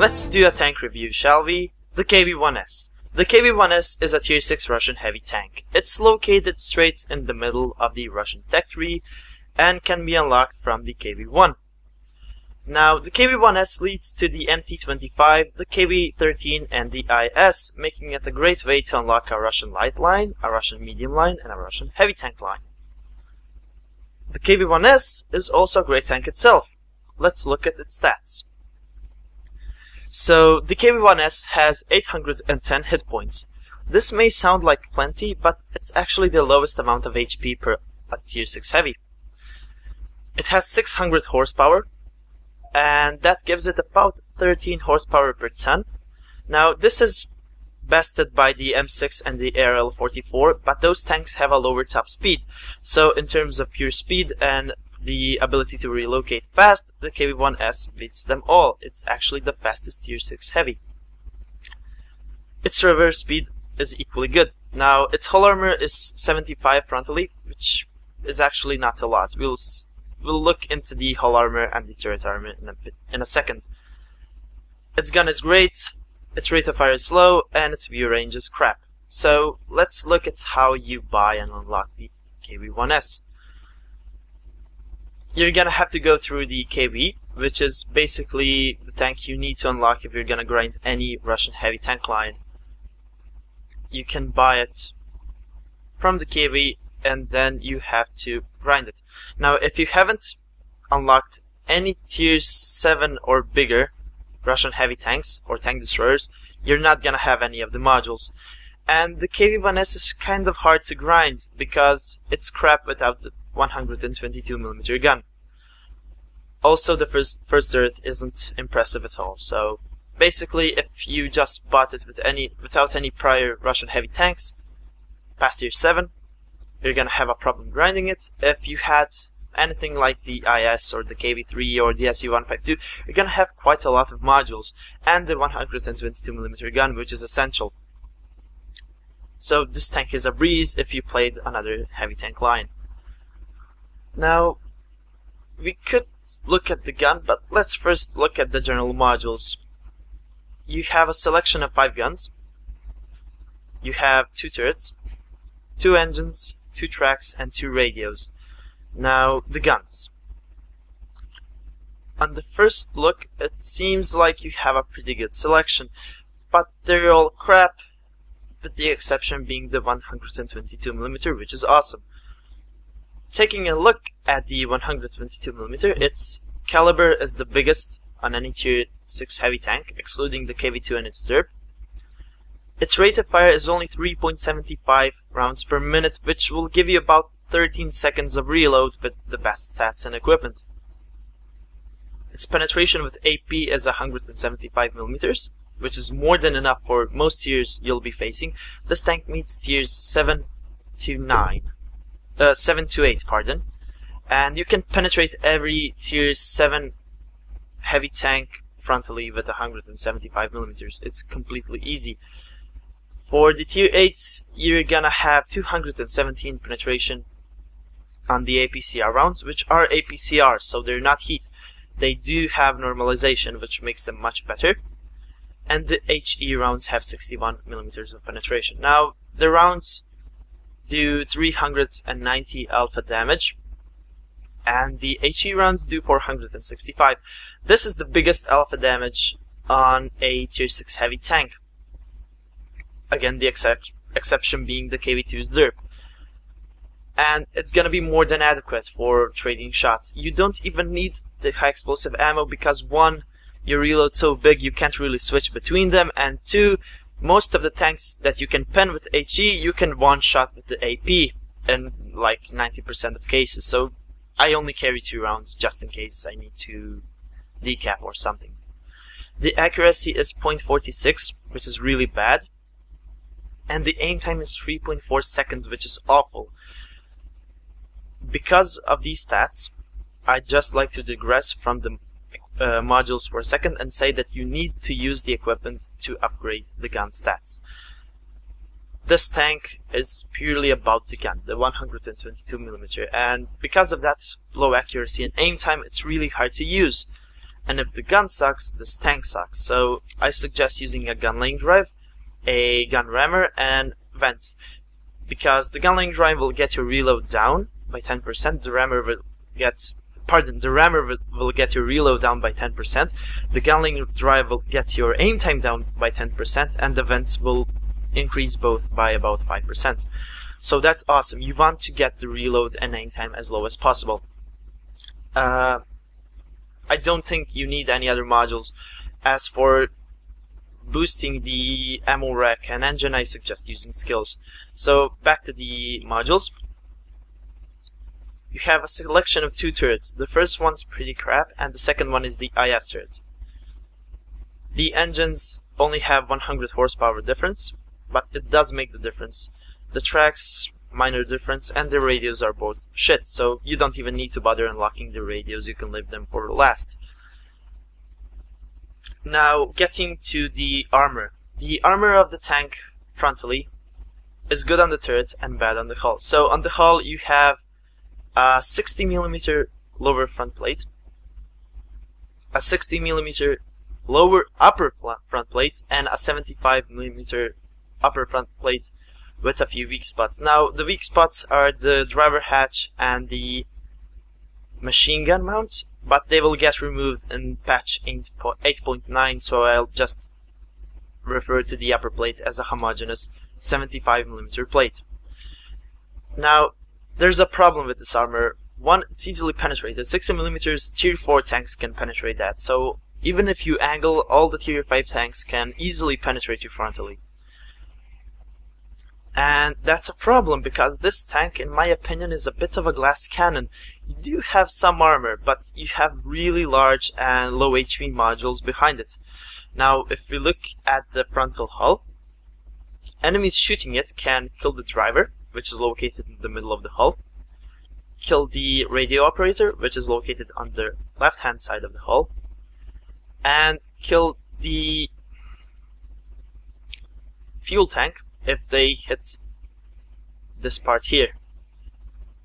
let's do a tank review, shall we? The KV-1S. The KV-1S is a tier 6 Russian heavy tank. It's located straight in the middle of the Russian tech tree and can be unlocked from the KV-1. Now, the KV-1S leads to the MT-25, the KV-13 and the IS, making it a great way to unlock a Russian light line, a Russian medium line, and a Russian heavy tank line. The KV-1S is also a great tank itself. Let's look at its stats. So, the KV-1S has 810 hit points. This may sound like plenty, but it's actually the lowest amount of HP per tier 6 heavy. It has 600 horsepower, and that gives it about 13 horsepower per ton. Now, this is bested by the M6 and the ARL-44, but those tanks have a lower top speed. So, in terms of pure speed and the ability to relocate fast, the KV-1S beats them all. It's actually the fastest tier 6 heavy. Its reverse speed is equally good. Now, its hull armor is 75 frontally, which is actually not a lot. We'll look into the hull armor and the turret armor in a second. Its gun is great, its rate of fire is slow, and its view range is crap. So let's look at how you buy and unlock the KV-1S. You're gonna have to go through the KV, which is basically the tank you need to unlock if you're gonna grind any Russian heavy tank line. You can buy it from the KV, and then you have to grind it. Now, if you haven't unlocked any tier 7 or bigger Russian heavy tanks or tank destroyers, you're not gonna have any of the modules. And the KV-1S is kind of hard to grind because it's crap without the 122mm gun. Also, the first turret isn't impressive at all. So basically, if you just bought it without any prior Russian heavy tanks past tier 7, you're gonna have a problem grinding it. If you had anything like the IS or the KV-3 or the SU-152, you're gonna have quite a lot of modules and the 122mm gun, which is essential. So this tank is a breeze if you played another heavy tank line. Now, we could look at the gun, but let's first look at the general modules. You have a selection of 5 guns. You have 2 turrets, 2 engines, 2 tracks, and 2 radios. Now, the guns. On the first look, it seems like you have a pretty good selection, but they're all crap, with the exception being the 122mm, which is awesome. Taking a look at the 122mm, its caliber is the biggest on any tier 6 heavy tank, excluding the KV-2 and its derp. Its rate of fire is only 3.75 rounds per minute, which will give you about 13 seconds of reload with the best stats and equipment. Its penetration with AP is 175mm, which is more than enough for most tiers you'll be facing. This tank meets tiers 7 to 8, and you can penetrate every tier 7 heavy tank frontally with 175mm. It's completely easy. For the tier 8s, you're gonna have 217 penetration on the APCR rounds, which are APCR, so they're not heat. They do have normalization, which makes them much better. And the HE rounds have 61mm of penetration. Now, the rounds do 390 alpha damage, and the HE rounds do 465. This is the biggest alpha damage on a tier 6 heavy tank. Again, the exception being the KV-2's derp. And it's gonna be more than adequate for trading shots. You don't even need the high explosive ammo because 1, your reload's so big you can't really switch between them, and 2, most of the tanks that you can pen with HE, you can one-shot with the AP in like 90% of cases. So I only carry 2 rounds just in case I need to decap or something. The accuracy is 0.46, which is really bad. And the aim time is 3.4 seconds, which is awful. Because of these stats, I'd just like to digress from the modules for a second and say that you need to use the equipment to upgrade the gun stats. This tank is purely about the gun, the 122mm, and because of that low accuracy and aim time, it's really hard to use. And if the gun sucks, this tank sucks. So I suggest using a gun lane drive, a gun rammer, and vents. Because the gun lane drive will get your reload down by 10%, the rammer will get your reload down by 10%, the gun lane drive will get your aim time down by 10%, and the vents will increase both by about 5%. So that's awesome. You want to get the reload and aim time as low as possible. I don't think you need any other modules. As for boosting the ammo rack and engine, I suggest using skills. So back to the modules. You have a selection of two turrets. The first one's pretty crap, and the second one is the IS turret. The engines only have 100 horsepower difference, but it does make the difference. The tracks, minor difference, and the radios are both shit, so you don't even need to bother unlocking the radios, you can leave them for last. Now, getting to the armor. The armor of the tank frontally is good on the turret and bad on the hull. So on the hull you have a 60mm lower front plate, a 60mm lower upper front plate, and a 75mm upper front plate with a few weak spots. Now the weak spots are the driver hatch and the machine gun mount, but they will get removed in patch 8.9, so I'll just refer to the upper plate as a homogeneous 75mm plate. Now there's a problem with this armor. One, it's easily penetrated. 60mm tier 4 tanks can penetrate that, so even if you angle, all the tier 5 tanks can easily penetrate you frontally. And that's a problem because this tank, in my opinion, is a bit of a glass cannon. You do have some armor, but you have really large and low HP modules behind it. Now, if we look at the frontal hull, enemies shooting it can kill the driver, which is located in the middle of the hull, kill the radio operator, which is located on the left hand side of the hull, and kill the fuel tank if they hit this part here.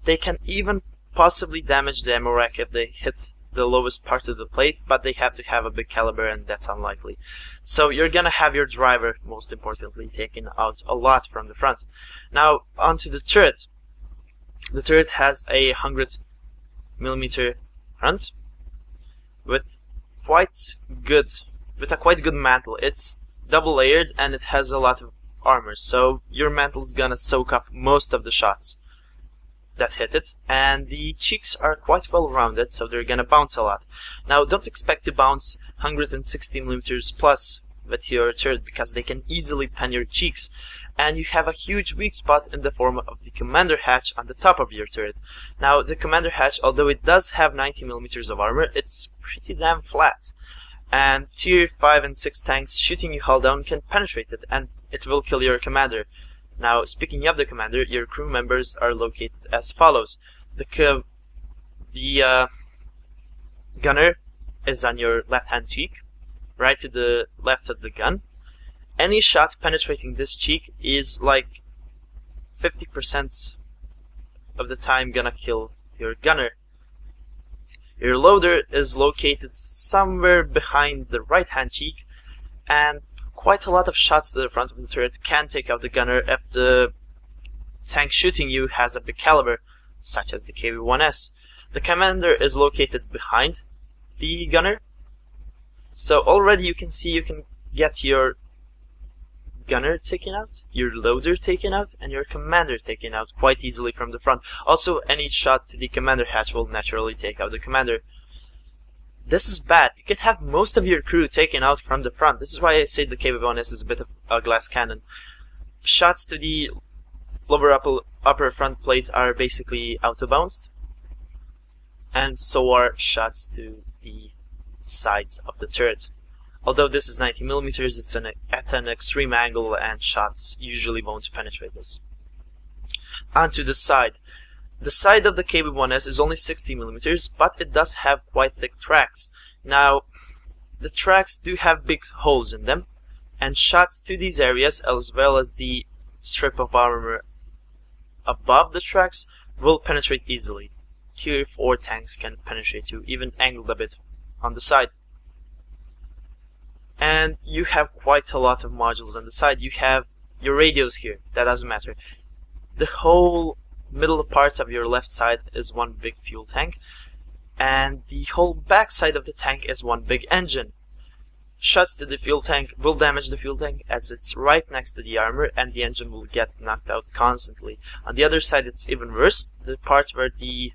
They can even possibly damage the ammo rack if they hit the lowest part of the plate, but they have to have a big caliber, and that's unlikely. So you're gonna have your driver, most importantly, taken out a lot from the front. Now onto the turret. The turret has a 100mm front with a quite good mantle. It's double layered and it has a lot of armor, so your mantle's gonna soak up most of the shots that hit it, and the cheeks are quite well rounded, so they're gonna bounce a lot. Now don't expect to bounce 160mm plus with your turret, because they can easily pen your cheeks, and you have a huge weak spot in the form of the commander hatch on the top of your turret. Now the commander hatch, although it does have 90mm of armor, it's pretty damn flat, and tier 5 and 6 tanks shooting you hull down can penetrate it, and it will kill your commander. Now, speaking of the commander, your crew members are located as follows. The gunner is on your left-hand cheek, right to the left of the gun. Any shot penetrating this cheek is like 50% of the time gonna kill your gunner. Your loader is located somewhere behind the right-hand cheek, and quite a lot of shots to the front of the turret can take out the gunner if the tank shooting you has a big caliber, such as the KV-1S. The commander is located behind the gunner, so already you can see you can get your gunner taken out, your loader taken out, and your commander taken out quite easily from the front. Also, any shot to the commander hatch will naturally take out the commander. This is bad. You can have most of your crew taken out from the front. This is why I say the KV-1S is a bit of a glass cannon. Shots to the lower upper front plate are basically auto-bounced, and so are shots to the sides of the turret. Although this is 90mm, it's at an extreme angle, and shots usually won't penetrate this. Onto the side. The side of the KV-1S is only 60mm, but it does have quite thick tracks. Now, the tracks do have big holes in them, and shots to these areas, as well as the strip of armor above the tracks, will penetrate easily. Tier 4 tanks can penetrate you, even angled a bit on the side. And you have quite a lot of modules on the side. You have your radios here, that doesn't matter. The whole middle part of your left side is one big fuel tank, and the whole back side of the tank is one big engine. Shots to the fuel tank will damage the fuel tank as it's right next to the armor, and the engine will get knocked out constantly. On the other side it's even worse. The part where the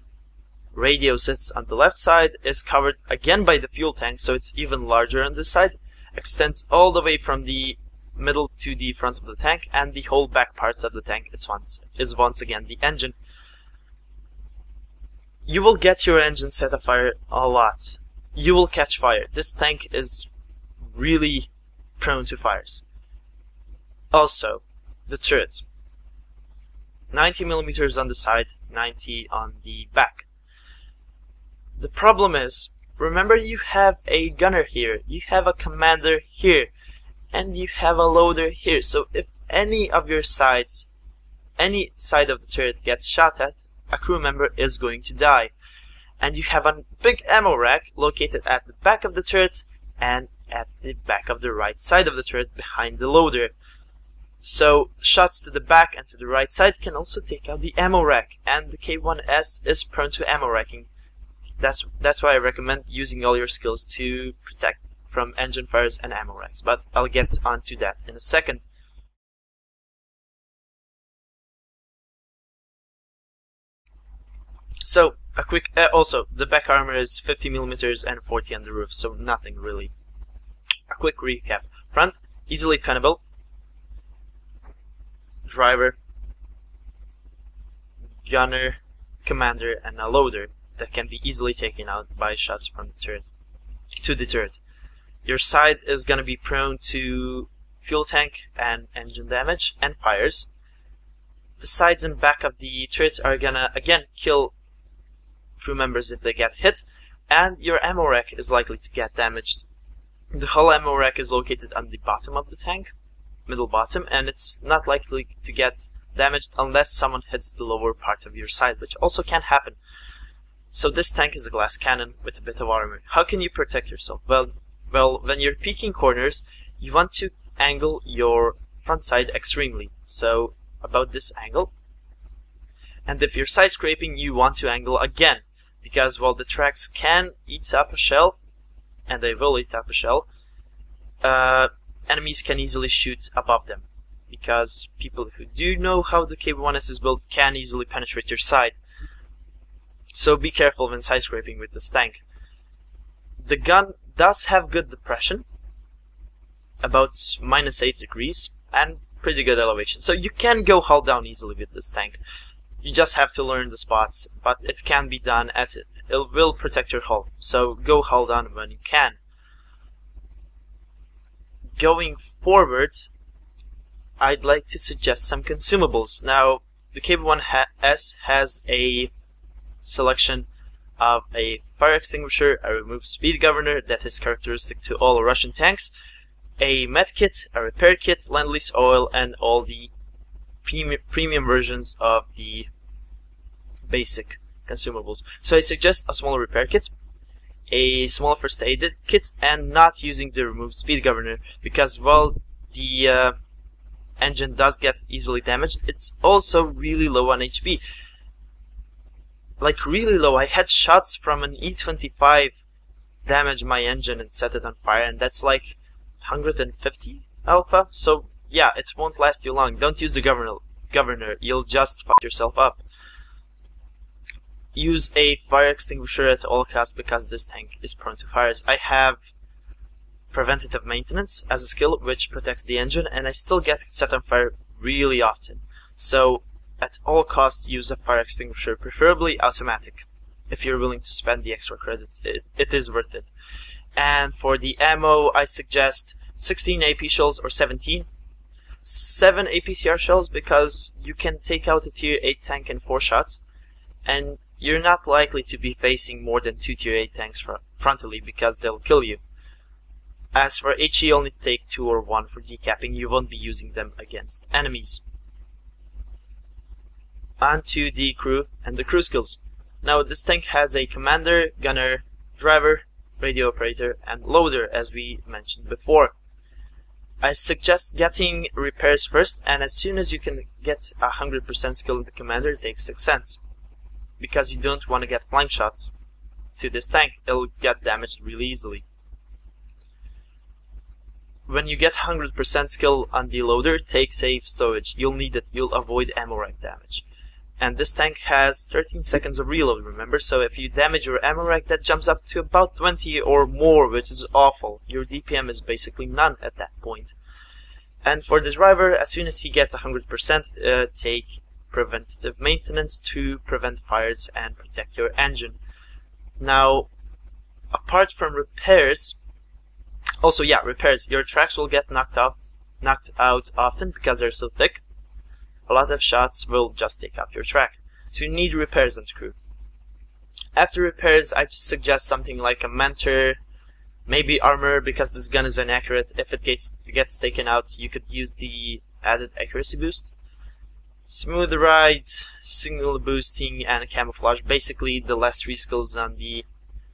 radio sits on the left side is covered again by the fuel tank, so it's even larger on this side. Extends all the way from the middle to the front of the tank, and the whole back parts of the tank is once again the engine. You will get your engine set afire a lot. You will catch fire. This tank is really prone to fires. Also, the turret. 90mm on the side, 90 on the back. The problem is, remember, you have a gunner here, you have a commander here, and you have a loader here. So if any of your sides, any side of the turret gets shot at, a crew member is going to die. And you have a big ammo rack located at the back of the turret and at the back of the right side of the turret behind the loader. So shots to the back and to the right side can also take out the ammo rack, and the KV-1S is prone to ammo racking. That's why I recommend using all your skills to protect from engine fires and ammo racks, but I'll get onto that in a second. So a quick also the back armor is 50mm and 40 on the roof, so nothing really. A quick recap: front, easily pinnable, driver, gunner, commander, and a loader that can be easily taken out by shots from the turret to the turret. Your side is gonna be prone to fuel tank and engine damage and fires. The sides and back of the turret are gonna again kill crew members if they get hit, and your ammo rack is likely to get damaged. The whole ammo rack is located on the bottom of the tank, middle bottom, and it's not likely to get damaged unless someone hits the lower part of your side, which also can happen. So this tank is a glass cannon with a bit of armor. How can you protect yourself? Well, when you're peeking corners, you want to angle your front side extremely, so about this angle. And if you're side scraping, you want to angle again, because while the tracks can eat up a shell, and they will eat up a shell, enemies can easily shoot above them, because people who do know how the KV-1S is built can easily penetrate your side. So be careful when side scraping with this tank. The gun does have good depression, about -8 degrees, and pretty good elevation. So you can go hull down easily with this tank. You just have to learn the spots, but it can be done at it. It will protect your hull, so go hull down when you can. Going forwards, I'd like to suggest some consumables. Now, the KV-1S has a selection of a fire extinguisher, a remove speed governor that is characteristic to all Russian tanks, a med kit, a repair kit, Lend-Lease oil, and all the premium versions of the basic consumables. So I suggest a small repair kit, a small first aid kit, and not using the remove speed governor, because while the engine does get easily damaged, it's also really low on HP. Like really low. I had shots from an E25 damage my engine and set it on fire, and that's like 150 alpha. So yeah, it won't last you long. Don't use the governor. You'll just fuck yourself up. Use a fire extinguisher at all costs, because this tank is prone to fires. I have preventative maintenance as a skill which protects the engine, and I still get set on fire really often. So at all costs use a fire extinguisher, preferably automatic. If you're willing to spend the extra credits, it is worth it. And for the ammo, I suggest 16 AP shells or 17. 7 APCR shells, because you can take out a tier 8 tank in 4 shots, and you're not likely to be facing more than 2 tier 8 tanks frontally, because they'll kill you. As for HE, only take 2 or 1 for decapping. You won't be using them against enemies. On to the crew and the crew skills. Now this tank has a commander, gunner, driver, radio operator, and loader, as we mentioned before. I suggest getting repairs first, and as soon as you can get 100% skill in the commander, take 6 cents. Because you don't want to get flank shots to this tank, it'll get damaged really easily. When you get 100% skill on the loader, take safe stowage. You'll need it, you'll avoid ammo rack damage. And this tank has 13 seconds of reload, remember, so if you damage your ammo rack, that jumps up to about 20 or more, which is awful. Your DPM is basically none at that point. And for the driver, as soon as he gets 100%, take preventative maintenance to prevent fires and protect your engine. Now, apart from repairs, also repairs, your tracks will get knocked out often because they're so thick. A lot of shots will just take out your track. So you need repairs on the crew. After repairs, I just suggest something like a mentor, maybe armor, because this gun is inaccurate. If it gets taken out, you could use the added accuracy boost. Smooth ride, signal boosting, and camouflage. Basically, the last 3 skills on the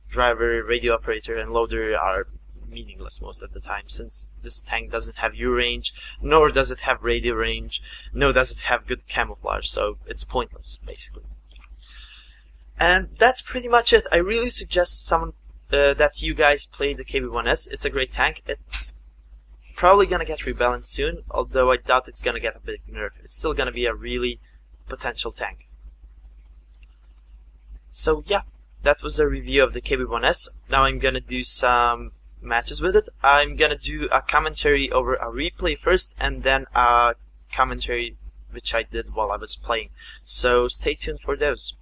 driver, radio operator, and loader are meaningless most of the time, since this tank doesn't have U range, nor does it have radio range, nor does it have good camouflage, so it's pointless, basically. And that's pretty much it. I really suggest that you guys play the KV-1S. It's a great tank. It's probably gonna get rebalanced soon, although I doubt it's gonna get a big nerf. It's still gonna be a really potential tank. So yeah, that was a review of the KV-1S. Now I'm gonna do some matches with it. I'm gonna do a commentary over a replay first, and then a commentary which I did while I was playing. So stay tuned for those.